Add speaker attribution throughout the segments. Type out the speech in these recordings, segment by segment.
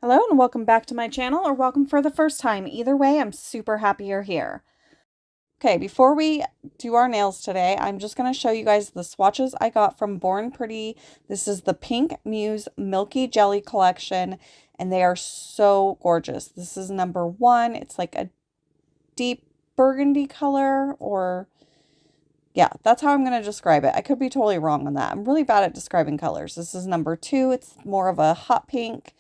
Speaker 1: Hello and welcome back to my channel, or welcome for the first time. Either way, I'm super happy you're here. Okay, before we do our nails today, I'm just going to show you guys the swatches I got from Born Pretty. This is the Pink Muse Milky Jelly Collection, and they are so gorgeous. This is number 1. It's like a deep burgundy color, or yeah, that's how I'm going to describe it. I could be totally wrong on that. I'm really bad at describing colors. This is number 2. It's more of a hot pink.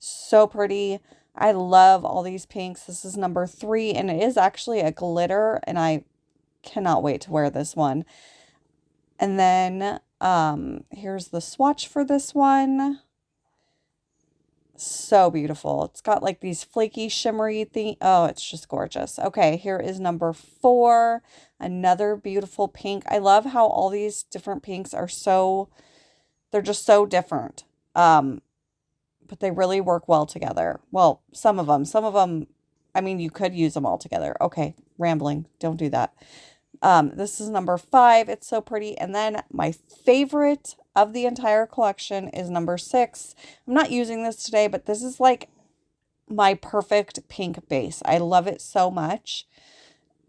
Speaker 1: So pretty. I love all these pinks. This is number 3, and it is actually a glitter, and I cannot wait to wear this one. And then here's the swatch for this one. So beautiful. It's got like these flaky, shimmery thing. Oh, it's just gorgeous. Okay, here is number 4. Another beautiful pink. I love how all these different pinks are they're just so different. But they really work well together. Well, some of them, I mean, you could use them all together. Okay, rambling. Don't do that. This is number 5. It's so pretty. And then my favorite of the entire collection is number 6. I'm not using this today, but this is like my perfect pink base. I love it so much.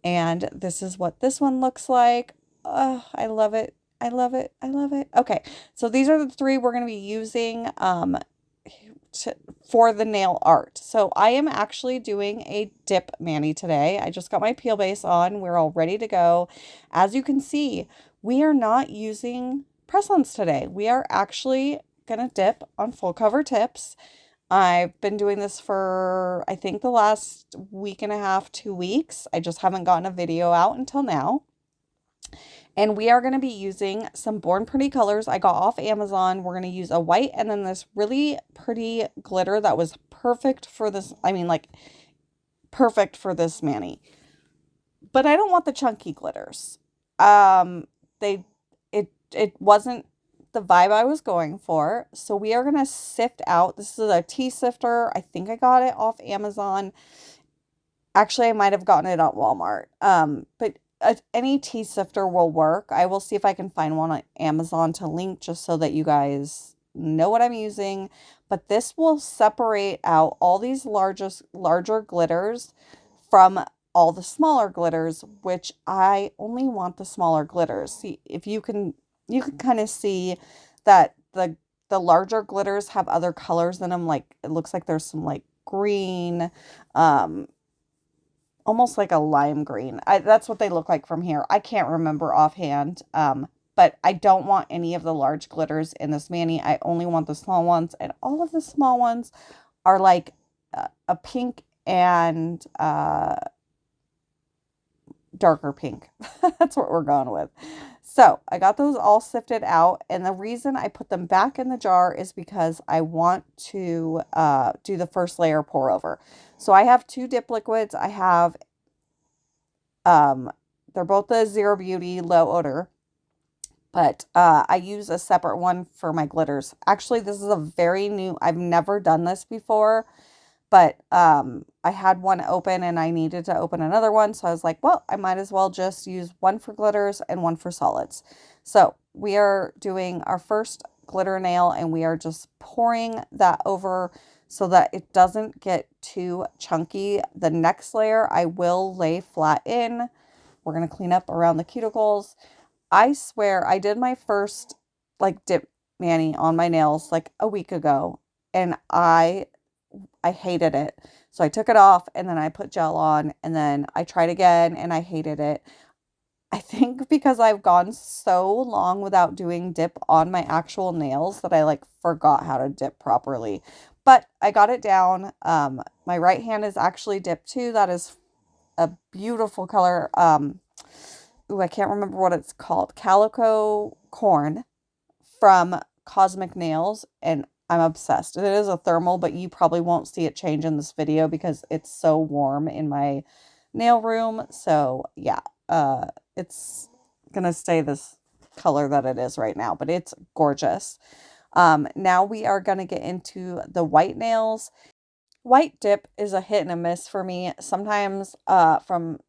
Speaker 1: And this is what this one looks like. Oh, I love it. I love it. I love it. Okay, so these are the 3 we're going to be using for the nail art. So I am actually doing a dip mani today. I just got my peel base on. We're all ready to go. As you can see, we are not using press-ons today. We are actually going to dip on full cover tips. I've been doing this for, I think, the last week and a half, 2 weeks. I just haven't gotten a video out until now. And we are going to be using some Born Pretty colors I got off Amazon. We're going to use a white and then this really pretty glitter that was perfect for this. I mean, like, perfect for this mani. But I don't want the chunky glitters. It wasn't the vibe I was going for. So we are going to sift out. This is a tea sifter. I think I got it off Amazon. Actually, I might have gotten it at Walmart. But any tea sifter will work. I will see if I can find one on Amazon to link just so that you guys know what I'm using. But this will separate out all these larger glitters from all the smaller glitters, which I only want the smaller glitters. See, if you can kind of see that the larger glitters have other colors in them. Like, it looks like there's some like green, almost like a lime green. That's what they look like from here. I can't remember offhand. But I don't want any of the large glitters in this mani. I only want the small ones. And all of the small ones are like a pink and darker pink. That's what we're going with. So I got those all sifted out. And the reason I put them back in the jar is because I want to do the first layer pour over. So I have 2 dip liquids. I have, they're both the Zero Beauty Low Odor, but I use a separate one for my glitters. Actually, this is a very new, I've never done this before, but I had one open and I needed to open another one. So I was like, well, I might as well just use one for glitters and one for solids. So we are doing our first glitter nail and we are just pouring that over so that it doesn't get too chunky. The next layer I will lay flat in. We're going to clean up around the cuticles. I swear I did my first like dip mani on my nails like a week ago and I hated it. So I took it off and then I put gel on and then I tried again and I hated it. I think because I've gone so long without doing dip on my actual nails that I like forgot how to dip properly. But I got it down. My right hand is actually dipped too. That is a beautiful color. Ooh, I can't remember what it's called. Calico Corn from Cosmic Nails. And I'm obsessed. It is a thermal, but you probably won't see it change in this video because it's so warm in my nail room. So yeah, it's gonna stay this color that it is right now, but it's gorgeous. Now we are gonna get into the white nails. White dip is a hit and a miss for me. Sometimes from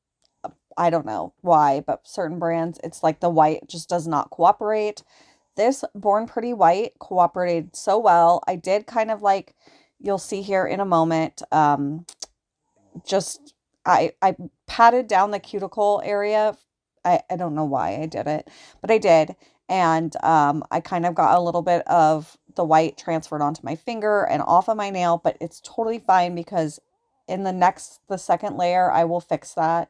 Speaker 1: I don't know why, but certain brands, it's like the white just does not cooperate. This Born Pretty White cooperated so well. I did kind of like You'll see here in a moment. Just I patted down the cuticle area. I don't know why I did it, but I did. And I kind of got a little bit of the white transferred onto my finger and off of my nail, but it's totally fine because in the second layer, I will fix that.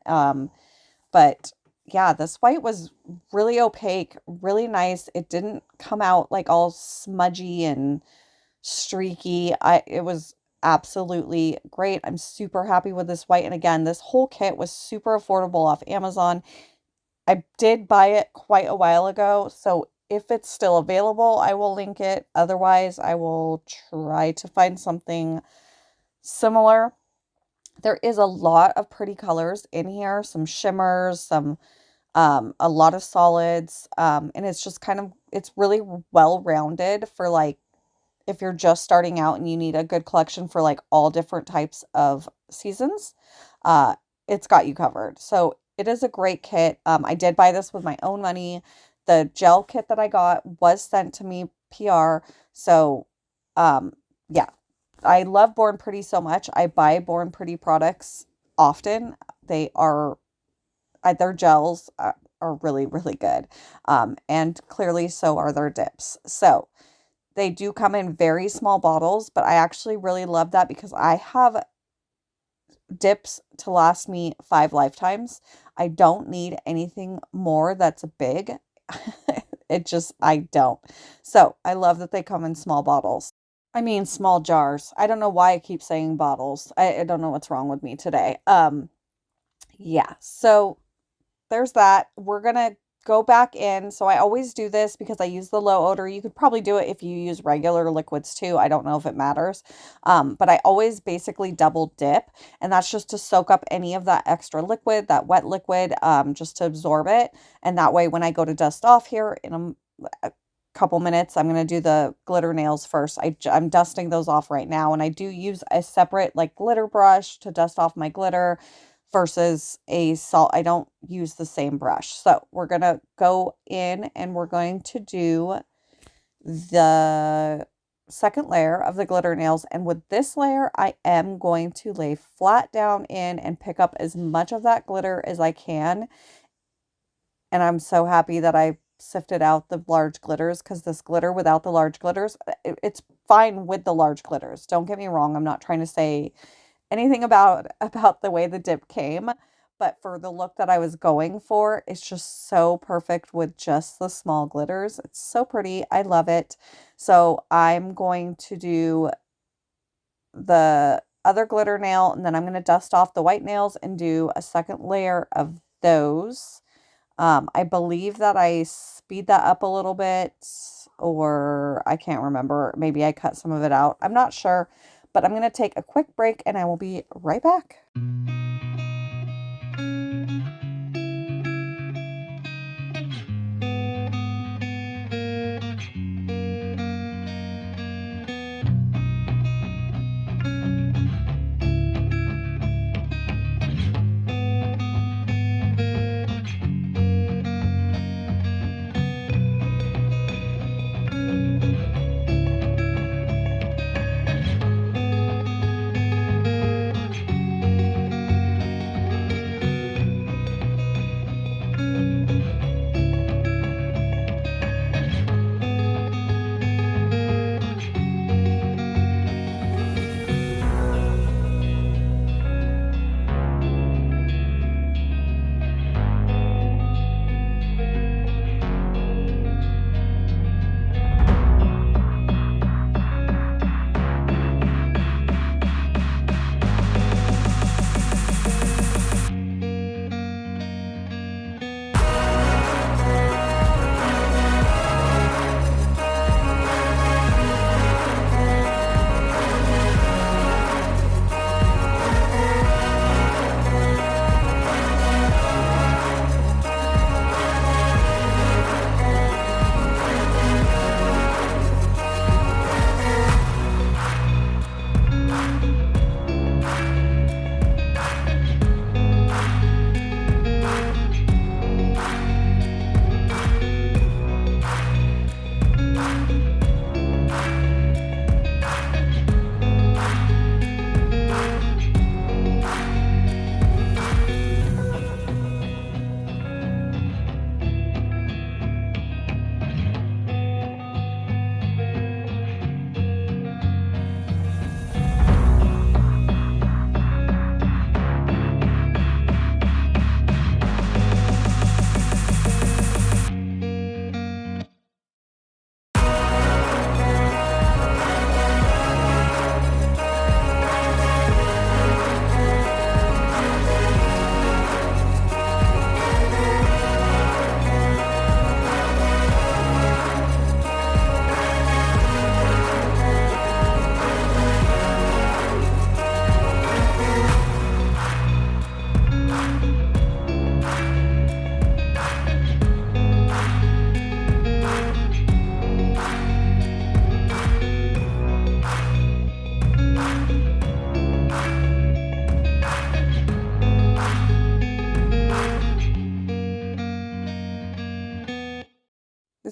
Speaker 1: But yeah, this white was really opaque, really nice. It didn't come out like all smudgy and streaky. It was absolutely great. I'm super happy with this white. And again, this whole kit was super affordable off Amazon. I did buy it quite a while ago, so if it's still available, I will link it. Otherwise, I will try to find something similar. There is a lot of pretty colors in here, some shimmers, some a lot of solids, and it's just kind of it's really well rounded for like if you're just starting out and you need a good collection for like all different types of seasons, uh, it's got you covered. So it is a great kit. I did buy this with my own money. The gel kit that I got was sent to me PR. So, yeah, I love Born Pretty so much. I buy Born Pretty products often. They are, their gels are really, really good. And clearly so are their dips. So, they do come in very small bottles, but I actually really love that because I have dips to last me 5 lifetimes. I don't need anything more that's big. I don't. So I love that they come in small bottles. I mean, small jars. I don't know why I keep saying bottles. I don't know what's wrong with me today. Yeah. So there's that. We're going to go back in. So I always do this because I use the low odor. You could probably do it if you use regular liquids too. I don't know if it matters. But I always basically double dip, and that's just to soak up any of that extra liquid, that wet liquid, just to absorb it. And that way, when I go to dust off here in a couple minutes, I'm going to do the glitter nails first. I'm dusting those off right now, and I do use a separate like glitter brush to dust off my glitter versus a salt. I don't use the same brush. So we're going to go in and we're going to do the second layer of the glitter nails. And with this layer, I am going to lay flat down in and pick up as much of that glitter as I can. And I'm so happy that I sifted out the large glitters, because this glitter without the large glitters, it's fine with the large glitters. Don't get me wrong. I'm not trying to say anything about the way the dip came, but for the look that I was going for, it's just so perfect with just the small glitters. It's so pretty. I love it. So I'm going to do the other glitter nail, and then I'm going to dust off the white nails and do a second layer of those. I believe that I speed that up a little bit, or I can't remember. Maybe I cut some of it out. I'm not sure. But I'm going to take a quick break and I will be right back.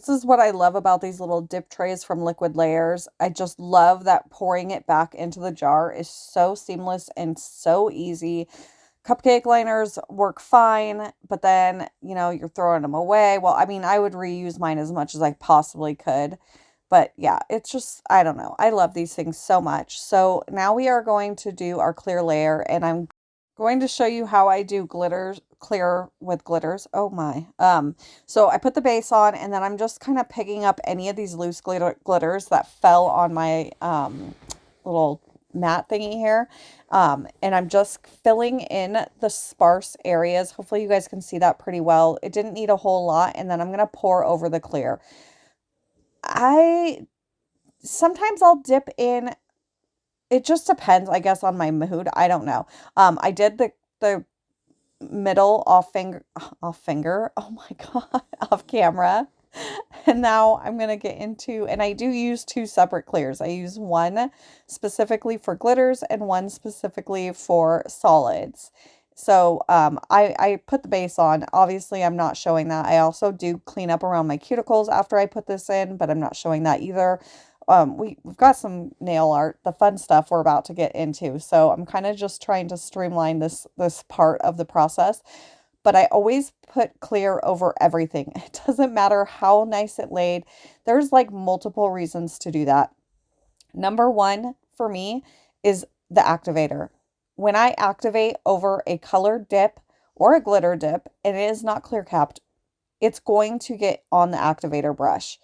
Speaker 1: This is what I love about these little dip trays from Liquid Layers. I just love that pouring it back into the jar is so seamless and so easy. Cupcake liners work fine, but then, you know, you're throwing them away. Well, I mean, I would reuse mine as much as I possibly could. But yeah, it's just, I don't know. I love these things so much. So now we are going to do our clear layer, and I'm going to show you how I do glitters, clear with glitters. Oh my. So I put the base on, and then I'm just kind of picking up any of these loose glitters that fell on my little mat thingy here. And I'm just filling in the sparse areas. Hopefully you guys can see that pretty well. It didn't need a whole lot, and then I'm going to pour over the clear. Sometimes I'll dip in. It just depends, I guess, on my mood. I don't know. I did the middle off finger. Oh my God, off camera. And now I'm going to get into, and I do use two separate clears. I use one specifically for glitters and one specifically for solids. So I put the base on. Obviously, I'm not showing that. I also do clean up around my cuticles after I put this in, but I'm not showing that either. We've got some nail art, the fun stuff we're about to get into. So I'm kind of just trying to streamline this part of the process. But I always put clear over everything. It doesn't matter how nice it laid. There's like multiple reasons to do that. Number one for me is the activator. When I activate over a colored dip or a glitter dip, and it is not clear capped, it's going to get on the activator brush.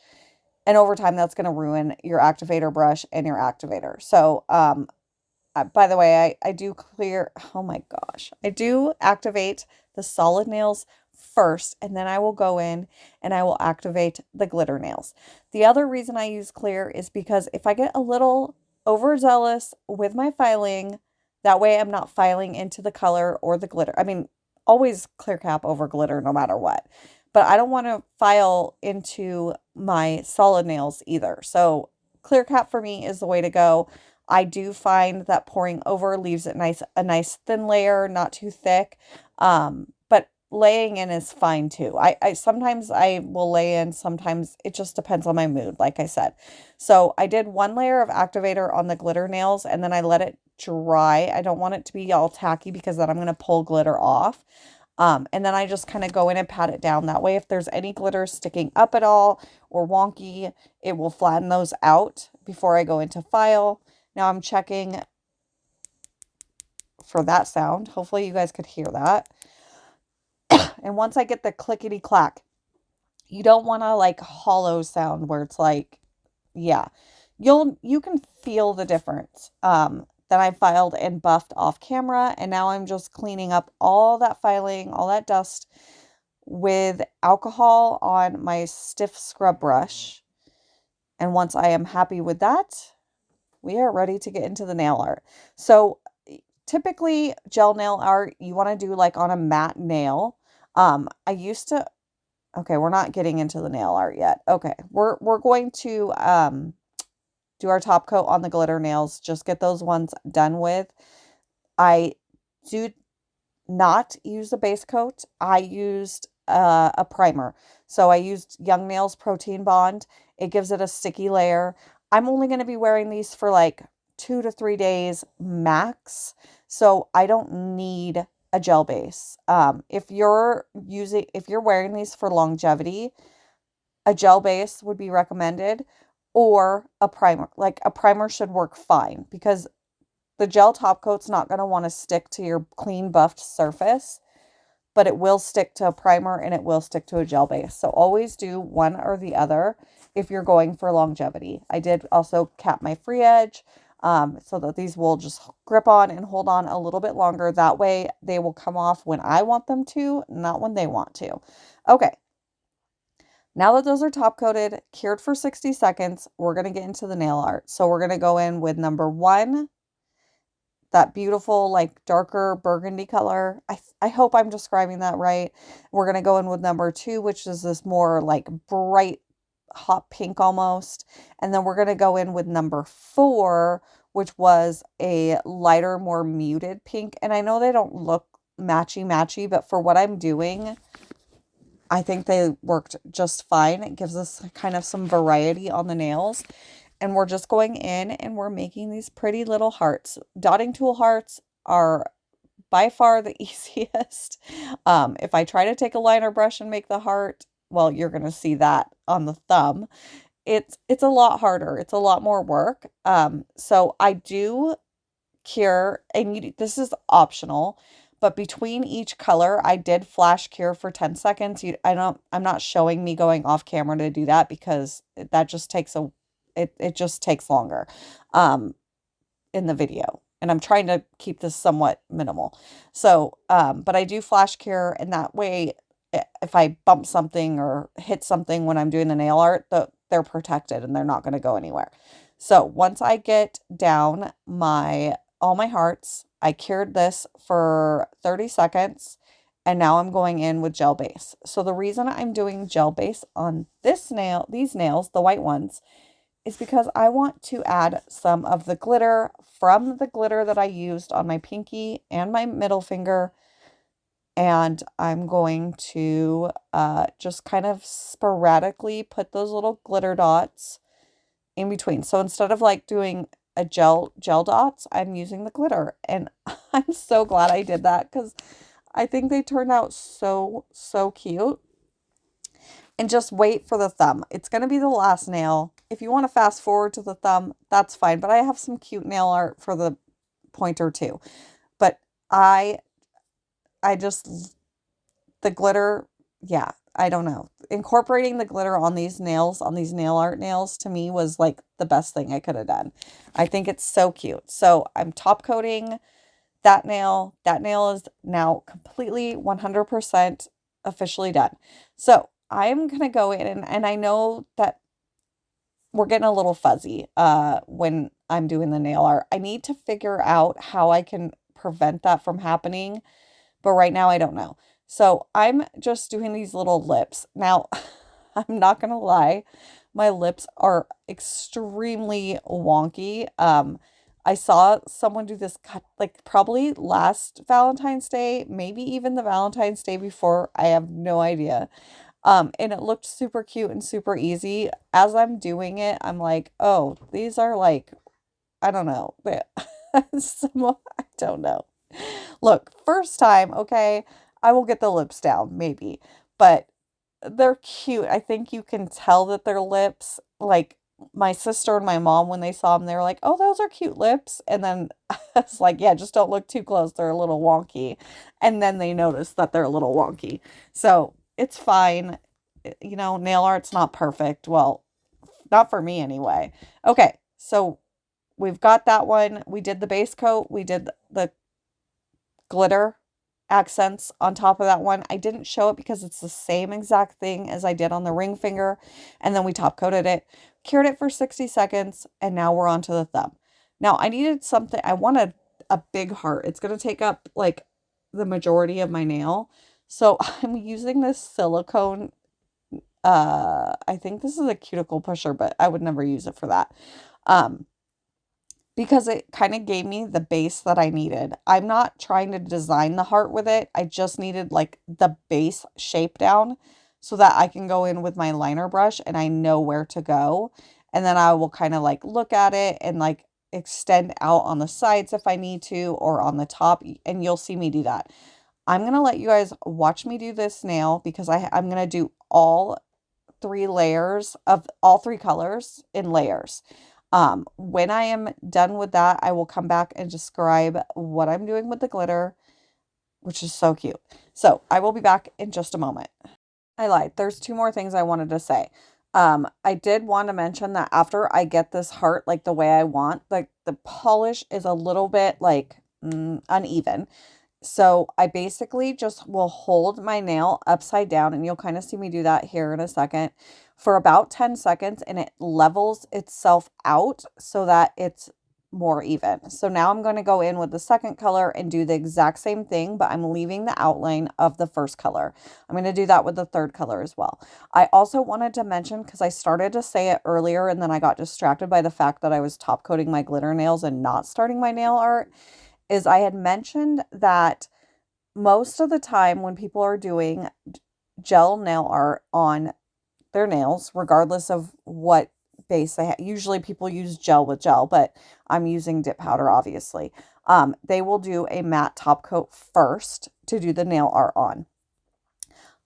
Speaker 1: And over time, that's going to ruin your activator brush and your activator. So, by the way, I do clear, oh my gosh, I do activate the solid nails first, and then I will go in and I will activate the glitter nails. The other reason I use clear is because if I get a little overzealous with my filing, that way I'm not filing into the color or the glitter. I mean, always clear cap over glitter no matter what. But I don't want to file into my solid nails either. So clear cap for me is the way to go. I do find that pouring over leaves it a nice thin layer, not too thick. But laying in is fine too. I sometimes I will lay in, sometimes it just depends on my mood, like I said. So I did one layer of activator on the glitter nails, and then I let it dry. I don't want it to be all tacky because then I'm going to pull glitter off. And then I just kind of go in and pat it down. That way, if there's any glitter sticking up at all or wonky, it will flatten those out before I go into file. Now I'm checking for that sound. Hopefully you guys could hear that. And once I get the clickety clack, you don't want to like hollow sound where it's like, yeah, you can feel the difference. Then I filed and buffed off camera, and now I'm just cleaning up all that filing, all that dust with alcohol on my stiff scrub brush. And once I am happy with that, we are ready to get into the nail art. So typically gel nail art, you want to do like on a matte nail. I used to, okay, we're not getting into the nail art yet. Okay, we're going to do our top coat on the glitter nails. Just get those ones done with. I do not use a base coat. I used a primer. So I used Young Nails Protein Bond. It gives it a sticky layer. I'm only going to be wearing these for like 2 to 3 days max. So I don't need a gel base. If you're wearing these for longevity, a gel base would be recommended, or a primer. Like a primer should work fine because the gel top coat's not going to want to stick to your clean buffed surface, but it will stick to a primer and it will stick to a gel base. So always do one or the other if you're going for longevity. I did also cap my free edge so that these will just grip on and hold on a little bit longer. That way they will come off when I want them to, not when they want to. Okay. Now that those are top coated, cured for 60 seconds, we're going to get into the nail art. So we're going to go in with number 1, that beautiful, like darker burgundy color. I hope I'm describing that right. We're going to go in with number 2, which is this more like bright hot pink almost. And then we're going to go in with number 4, which was a lighter, more muted pink. And I know they don't look matchy, but for what I'm doing, I think they worked just fine. It gives us kind of some variety on the nails. And we're just going in and we're making these pretty little hearts. Dotting tool hearts are by far the easiest. If I try to take a liner brush and make the heart, well, you're going to see that on the thumb. It's a lot harder. It's a lot more work. So I do cure, and this is optional, but between each color, I did flash cure for 10 seconds. I'm not showing me going off camera to do that because that just takes it just takes longer. Um, in the video. And I'm trying to keep this somewhat minimal. So, but I do flash cure, and that way, if I bump something or hit something when I'm doing the nail art, they're protected and they're not going to go anywhere. So once I get down all my hearts, I cured this for 30 seconds. And now I'm going in with gel base. So the reason I'm doing gel base on these nails, the white ones, is because I want to add some of the glitter from the glitter that I used on my pinky and my middle finger. And I'm going to just kind of sporadically put those little glitter dots in between. So instead of like doing a gel dots, I'm using the glitter. And I'm so glad I did that because I think they turned out so, so cute. And just wait for the thumb. It's going to be the last nail. If you want to fast forward to the thumb, that's fine. But I have some cute nail art for the pointer too. But the glitter, yeah, I don't know. Incorporating the glitter on these nails, on these nail art nails, to me was like the best thing I could have done. I think it's so cute. So I'm top coating that nail. That nail is now completely 100% officially done. So I'm going to go in and I know that we're getting a little fuzzy when I'm doing the nail art. I need to figure out how I can prevent that from happening, but right now I don't know. So I'm just doing these little lips. Now, I'm not going to lie, my lips are extremely wonky. I saw someone do this cut like probably last Valentine's Day, maybe even the Valentine's Day before. I have no idea. And it looked super cute and super easy. As I'm doing it, I'm like, oh, these are like, I don't know. I don't know. Look, first time, okay, I will get the lips down, maybe. But they're cute. I think you can tell that they're lips. Like my sister and my mom, when they saw them, they were like, oh, those are cute lips. And then I was like, yeah, just don't look too close. They're a little wonky. And then they noticed that they're a little wonky. So it's fine. You know, nail art's not perfect. Well, not for me anyway. Okay, so we've got that one. We did the base coat. We did the glitter accents on top of that one. I didn't show it because it's the same exact thing as I did on the ring finger. And then we top coated it, cured it for 60 seconds, and now we're on to the thumb. Now I needed something, I wanted a big heart. It's going to take up like the majority of my nail. So I'm using this silicone. I think this is a cuticle pusher, but I would never use it for that. Because it kind of gave me the base that I needed. I'm not trying to design the heart with it. I just needed like the base shape down so that I can go in with my liner brush and I know where to go. And then I will kind of like look at it and like extend out on the sides if I need to, or on the top, and you'll see me do that. I'm going to let you guys watch me do this nail because I'm going to do all 3 layers of all 3 colors in layers. When I am done with that, I will come back and describe what I'm doing with the glitter, which is so cute. So I will be back in just a moment. I lied. There's 2 more things I wanted to say. I did want to mention that after I get this heart like the way I want, like the polish is a little bit like uneven. So I basically just will hold my nail upside down, and you'll kind of see me do that here in a second, for about 10 seconds, and it levels itself out so that it's more even. So now I'm going to go in with the second color and do the exact same thing, but I'm leaving the outline of the first color. I'm going to do that with the third color as well. I also wanted to mention, because I started to say it earlier and then I got distracted by the fact that I was top coating my glitter nails and not starting my nail art, is I had mentioned that most of the time when people are doing gel nail art on their nails, regardless of what base they have. Usually people use gel with gel, but I'm using dip powder, obviously. They will do a matte top coat first to do the nail art on.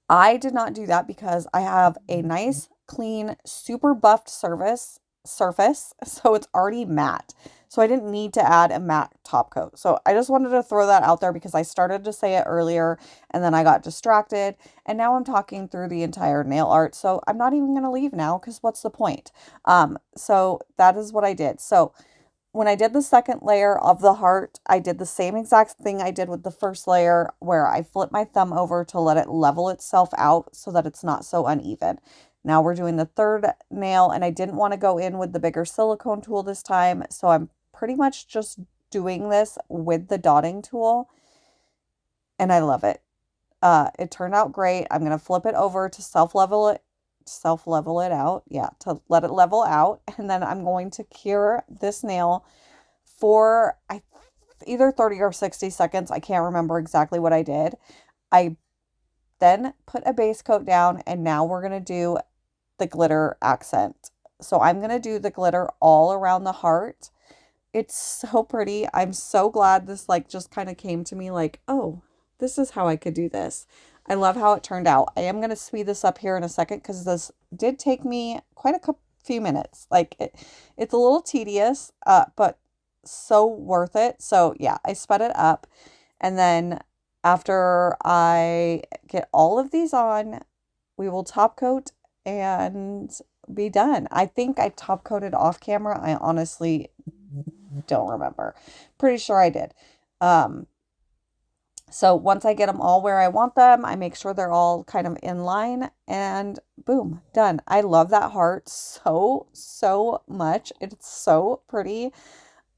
Speaker 1: I did not do that because I have a nice, clean, super buffed surface, so it's already matte. So I didn't need to add a matte top coat. So I just wanted to throw that out there because I started to say it earlier and then I got distracted and now I'm talking through the entire nail art. So I'm not even going to leave now because what's the point? So that is what I did. So when I did the second layer of the heart, I did the same exact thing I did with the first layer where I flipped my thumb over to let it level itself out so that it's not so uneven. Now we're doing the third nail and I didn't want to go in with the bigger silicone tool this time. So I'm pretty much just doing this with the dotting tool and I love it. It turned out great. I'm going to flip it over to self level it out. Yeah, to let it level out. And then I'm going to cure this nail for either 30 or 60 seconds. I can't remember exactly what I did. I then put a base coat down and now we're going to do the glitter accent. So I'm going to do the glitter all around the heart. It's so pretty. I'm so glad this like just kind of came to me like, oh, this is how I could do this. I love how it turned out. I am going to speed this up here in a second because this did take me quite a few minutes. Like it's a little tedious, but so worth it. So yeah, I sped it up. And then after I get all of these on, we will top coat and be done. I think I top coated off camera. I honestly don't remember. Pretty sure I did. So once I get them all where I want them, I make sure they're all kind of in line and boom, done. I love that heart so, so much. It's so pretty.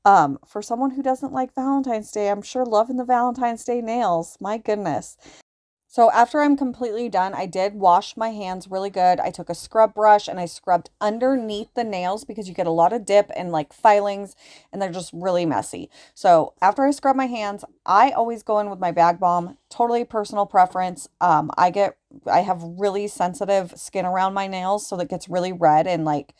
Speaker 1: For someone who doesn't like Valentine's Day, I'm sure loving the Valentine's Day nails. My goodness. So after I'm completely done, I did wash my hands really good. I took a scrub brush and I scrubbed underneath the nails because you get a lot of dip and like filings and they're just really messy. So after I scrub my hands, I always go in with my bag balm, totally personal preference. I have really sensitive skin around my nails, so that gets really red and like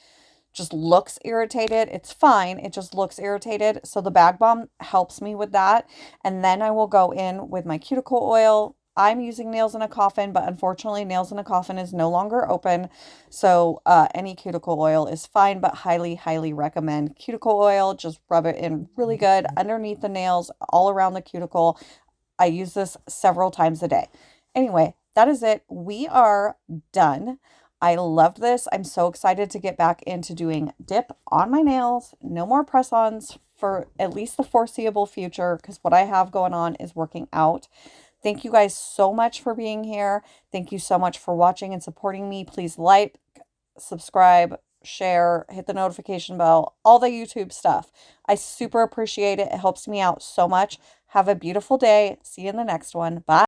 Speaker 1: just looks irritated. It's fine. It just looks irritated. So the bag balm helps me with that. And then I will go in with my cuticle oil. I'm using Nails in a Coffin, but unfortunately Nails in a Coffin is no longer open. So any cuticle oil is fine, but highly, highly recommend cuticle oil. Just rub it in really good underneath the nails, all around the cuticle. I use this several times a day. Anyway, that is it. We are done. I loved this. I'm so excited to get back into doing dip on my nails. No more press-ons for at least the foreseeable future because what I have going on is working out. Thank you guys so much for being here. Thank you so much for watching and supporting me. Please like, subscribe, share, hit the notification bell, all the YouTube stuff. I super appreciate it. It helps me out so much. Have a beautiful day. See you in the next one. Bye.